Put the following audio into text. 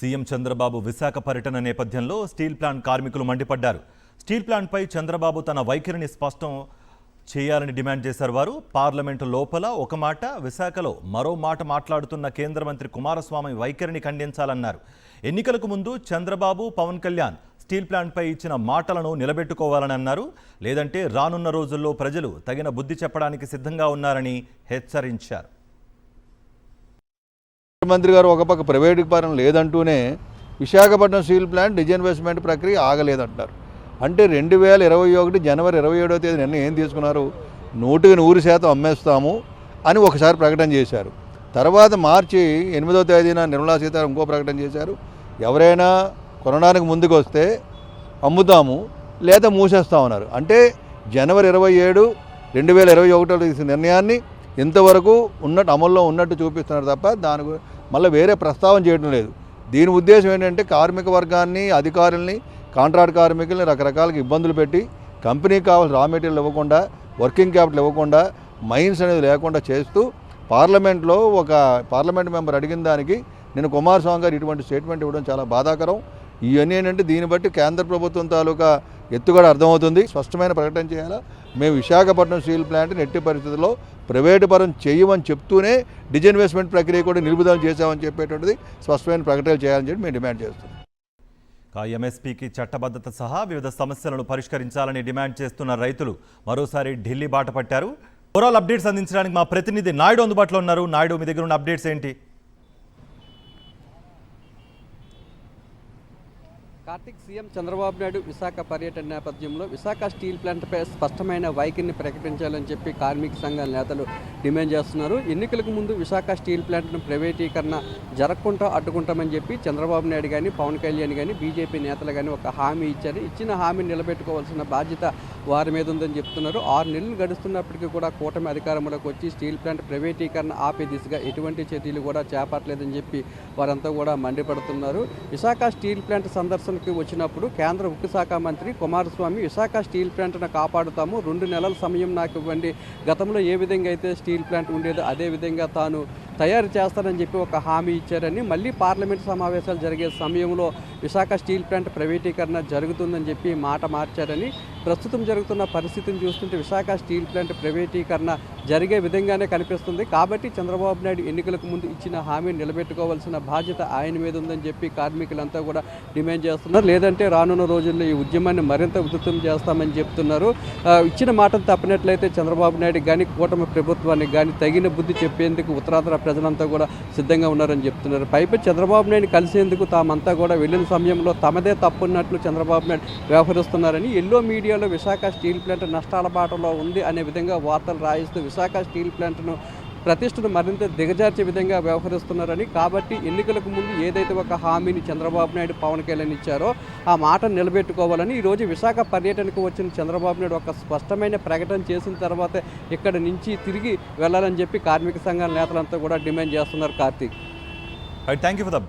CM Chandrababu Visakha పర్యటన నేపథ్యంలో steel plant కార్మికులు మండిపడ్డారు. స్టీల్ ప్లాంట్పై చంద్రబాబు తన వైఖరిని స్పష్టం చేయాలని డిమాండ్ చేశారు. వారు పార్లమెంటు లోపల ఒక మాట, విశాఖలో మరో మాట మాట్లాడుతున్న కేంద్ర మంత్రి కుమారస్వామి వైఖరిని ఖండించాలన్నారు. ఎన్నికలకు ముందు చంద్రబాబు, పవన్ కళ్యాణ్ స్టీల్ ప్లాంట్పై ఇచ్చిన మాటలను నిలబెట్టుకోవాలని అన్నారు. లేదంటే రానున్న రోజుల్లో ప్రజలు తగిన బుద్ధి చెప్పడానికి సిద్ధంగా ఉన్నారని హెచ్చరించారు. మంత్రి గారు ఒక పక్క ప్రైవేటు పరం లేదంటూనే విశాఖపట్నం స్టీల్ ప్లాంట్ డిజిన్వెస్ట్మెంట్ ప్రక్రియ ఆగలేదంటారు. అంటే 2021 జనవరి 27వ తేదీ నిన్న ఏం తీసుకున్నారు, 100% అమ్మేస్తాము అని ఒకసారి ప్రకటన చేశారు. తర్వాత మార్చి 8వ తేదీన నిర్మలా సీతారామన్ ఇంకో ప్రకటన చేశారు. ఎవరైనా కొనడానికి ముందుకు వస్తే అమ్ముతాము లేదా మూసేస్తామన్నారు. అంటే జనవరి 27, 2021లో తీసిన నిర్ణయాన్ని ఇంతవరకు ఉన్నట్టు అమల్లో ఉన్నట్టు చూపిస్తున్నారు తప్ప దాని మళ్ళీ వేరే ప్రస్తావన చేయడం లేదు. దీని ఉద్దేశం ఏంటంటే కార్మిక వర్గాన్ని, అధికారుల్ని, కాంట్రాక్ట్ కార్మికుల్ని రకరకాలుగా ఇబ్బందులు పెట్టి కంపెనీకి కావాల్సిన రా మెటీరియల్ ఇవ్వకుండా, వర్కింగ్ క్యాపిటల్ ఇవ్వకుండా, మైన్స్ అనేది లేకుండా చేస్తూ పార్లమెంట్లో ఒక పార్లమెంట్ మెంబర్ అడిగిన దానికి నేను కుమారస్వామి గారు ఇటువంటి స్టేట్మెంట్ ఇవ్వడం చాలా బాధాకరం. ఇవన్నీ ఏంటంటే దీన్ని బట్టి కేంద్ర ప్రభుత్వం తాలూకా ఎత్తుగడ అర్థమవుతుంది. స్పష్టమైన ప్రకటన చేయాలా, మేము విశాఖపట్నం స్టీల్ ప్లాంట్ని ఎట్టి పరిస్థితుల్లో ప్రైవేటు పరం చేయమని చెప్తూనే డిజిన్వెస్ట్మెంట్ ప్రక్రియ కూడా నిలుపుదల చేశామని చెప్పేటువంటిది స్పష్టమైన ప్రకటనలు చేయాలని చెప్పి మేము డిమాండ్ చేస్తున్నాం. ఎంఎస్పీకి చట్టబద్ధత సహా వివిధ సమస్యలను పరిష్కరించాలని డిమాండ్ చేస్తున్న రైతులు మరోసారి ఢిల్లీ బాట పట్టారు. ఓవరాల్ అప్డేట్స్ అందించడానికి మా ప్రతినిధి నాయుడు అందుబాటులో ఉన్నారు. నాయుడు, మీ దగ్గర ఉన్న అప్డేట్స్ ఏంటి? కార్తిక్, సీఎం చంద్రబాబు నాయుడు విశాఖ పర్యటన నేపథ్యంలో విశాఖ స్టీల్ ప్లాంట్పై స్పష్టమైన వైఖరిని ప్రకటించాలని చెప్పి కార్మిక సంఘాల నేతలు డిమాండ్ చేస్తున్నారు. ఎన్నికలకు ముందు విశాఖ స్టీల్ ప్లాంట్ను ప్రైవేటీకరణ జరగకుండా అడ్డుకుంటామని చెప్పి చంద్రబాబు నాయుడు కానీ, పవన్ కళ్యాణ్ కానీ, బీజేపీ నేతలు కానీ ఒక హామీ ఇచ్చారు. ఇచ్చిన హామీని నిలబెట్టుకోవాల్సిన బాధ్యత వారి మీద ఉందని చెప్తున్నారు. 6 నెలలు గడుస్తున్నప్పటికీ కూడా కూటమి అధికారంలోకి వచ్చి స్టీల్ ప్లాంట్ ప్రైవేటీకరణ ఆపే దిశగా ఎటువంటి చర్యలు కూడా చేపట్టలేదని చెప్పి వారంతా కూడా మండిపడుతున్నారు. విశాఖ స్టీల్ ప్లాంట్ సందర్శన వచ్చినప్పుడు కేంద్ర ఉక్కు శాఖ మంత్రి కుమారస్వామి విశాఖ స్టీల్ ప్లాంట్ను కాపాడుతాము, 2 నెలల సమయం నాకు ఇవ్వండి, గతంలో ఏ విధంగా అయితే స్టీల్ ప్లాంట్ ఉండేదో అదే విధంగా తాను తయారు చేస్తానని చెప్పి ఒక హామీ ఇచ్చారని, మళ్ళీ పార్లమెంట్ సమావేశాలు జరిగే సమయంలో విశాఖ స్టీల్ ప్లాంట్ ప్రైవేటీకరణ జరుగుతుందని చెప్పి మాట మార్చారని, ప్రస్తుతం జరుగుతున్న పరిస్థితిని చూస్తుంటే విశాఖ స్టీల్ ప్లాంట్ ప్రైవేటీకరణ జరిగే విధంగానే కనిపిస్తుంది. కాబట్టి చంద్రబాబు నాయుడు ఎన్నికలకు ముందు ఇచ్చిన హామీని నిలబెట్టుకోవాల్సిన బాధ్యత ఆయన మీద ఉందని చెప్పి కార్మికులంతా కూడా డిమాండ్ చేస్తున్నారు. లేదంటే రానున్న రోజుల్లో ఈ ఉద్యమాన్ని మరింత ఉధృతం చేస్తామని చెప్తున్నారు. ఇచ్చిన మాటను తప్పినట్లయితే చంద్రబాబు నాయుడు కానీ, కూటమి ప్రభుత్వానికి కానీ తగిన బుద్ధి చెప్పేందుకు ఉత్తరాంధ్ర ప్రజలంతా కూడా సిద్ధంగా ఉన్నారని చెప్తున్నారు. పైపై చంద్రబాబు నాయుడు కలిసేందుకు తామంతా కూడా వెళ్ళిన సమయంలో తమదే తప్పున్నట్లు చంద్రబాబు నాయుడు వ్యవహరిస్తున్నారని, ఎల్లో మీడియాలో విశాఖ స్టీల్ ప్లాంట్ నష్టాల బాటలో ఉంది అనే విధంగా వార్తలు రాయిస్తూ విశాఖ స్టీల్ ప్లాంట్ను ప్రతిష్టను మరింత దిగజార్చే విధంగా వ్యవహరిస్తున్నారని, కాబట్టి ఎన్నికలకు ముందు ఏదైతే ఒక హామీని చంద్రబాబు నాయుడు, పవన్ కళ్యాణ్ ఇచ్చారో ఆ మాటను నిలబెట్టుకోవాలని ఈరోజు విశాఖ పర్యటనకు వచ్చిన చంద్రబాబు నాయుడు ఒక స్పష్టమైన ప్రకటన చేసిన తర్వాత ఇక్కడి నుంచి తిరిగి వెళ్లాలని చెప్పి కార్మిక సంఘాల నేతలంతా కూడా డిమాండ్ చేస్తున్నారు. Karthik, thank you for the update.